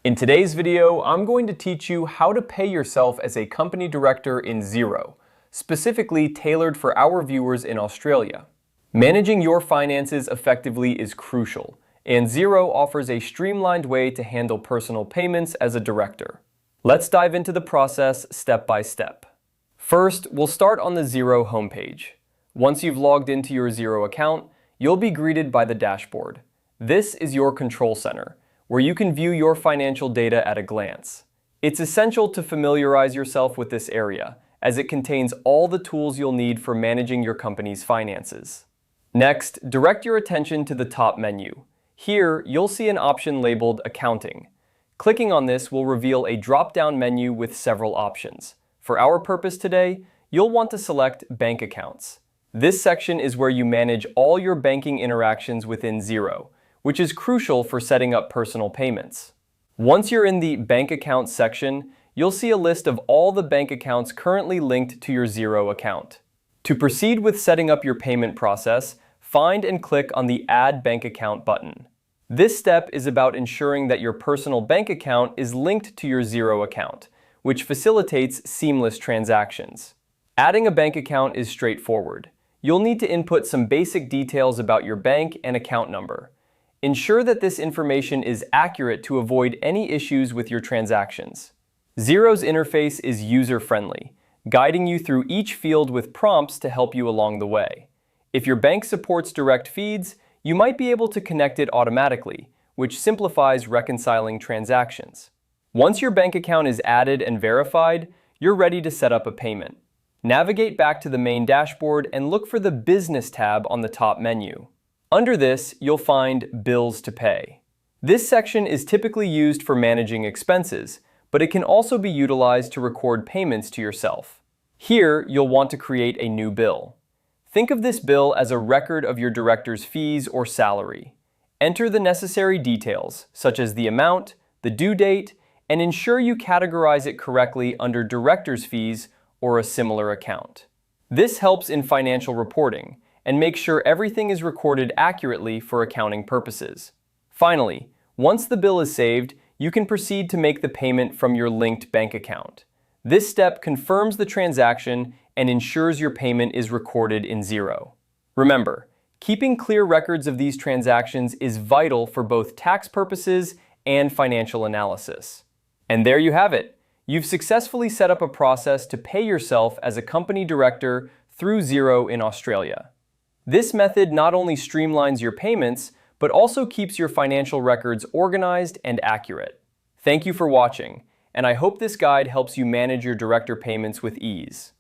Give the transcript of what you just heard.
In today's video, I'm going to teach you how to pay yourself as a company director in Xero, specifically tailored for our viewers in Australia. Managing your finances effectively is crucial, and Xero offers a streamlined way to handle personal payments as a director. Let's dive into the process step by step. First, we'll start on the Xero homepage. Once you've logged into your Xero account, you'll be greeted by the dashboard. This is your control center, where you can view your financial data at a glance. It's essential to familiarize yourself with this area, as it contains all the tools you'll need for managing your company's finances. Next, direct your attention to the top menu. Here, you'll see an option labeled Accounting. Clicking on this will reveal a drop-down menu with several options. For our purpose today, you'll want to select Bank Accounts. This section is where you manage all your banking interactions within Xero, which is crucial for setting up personal payments. Once you're in the Bank Accounts section, you'll see a list of all the bank accounts currently linked to your Xero account. To proceed with setting up your payment process, find and click on the Add Bank Account button. This step is about ensuring that your personal bank account is linked to your Xero account, which facilitates seamless transactions. Adding a bank account is straightforward. You'll need to input some basic details about your bank and account number. Ensure that this information is accurate to avoid any issues with your transactions. Xero's interface is user-friendly, guiding you through each field with prompts to help you along the way. If your bank supports direct feeds, you might be able to connect it automatically, which simplifies reconciling transactions. Once your bank account is added and verified, you're ready to set up a payment. Navigate back to the main dashboard and look for the Business tab on the top menu. Under this, you'll find Bills to Pay. This section is typically used for managing expenses, but it can also be utilized to record payments to yourself. Here, you'll want to create a new bill. Think of this bill as a record of your director's fees or salary. Enter the necessary details, such as the amount, the due date, and ensure you categorize it correctly under director's fees or a similar account. This helps in financial reporting and makes sure everything is recorded accurately for accounting purposes. Finally, once the bill is saved, you can proceed to make the payment from your linked bank account. This step confirms the transaction and ensures your payment is recorded in Xero. Remember, keeping clear records of these transactions is vital for both tax purposes and financial analysis. And there you have it. You've successfully set up a process to pay yourself as a company director through Xero in Australia. This method not only streamlines your payments, but also keeps your financial records organized and accurate. Thank you for watching, and I hope this guide helps you manage your director payments with ease.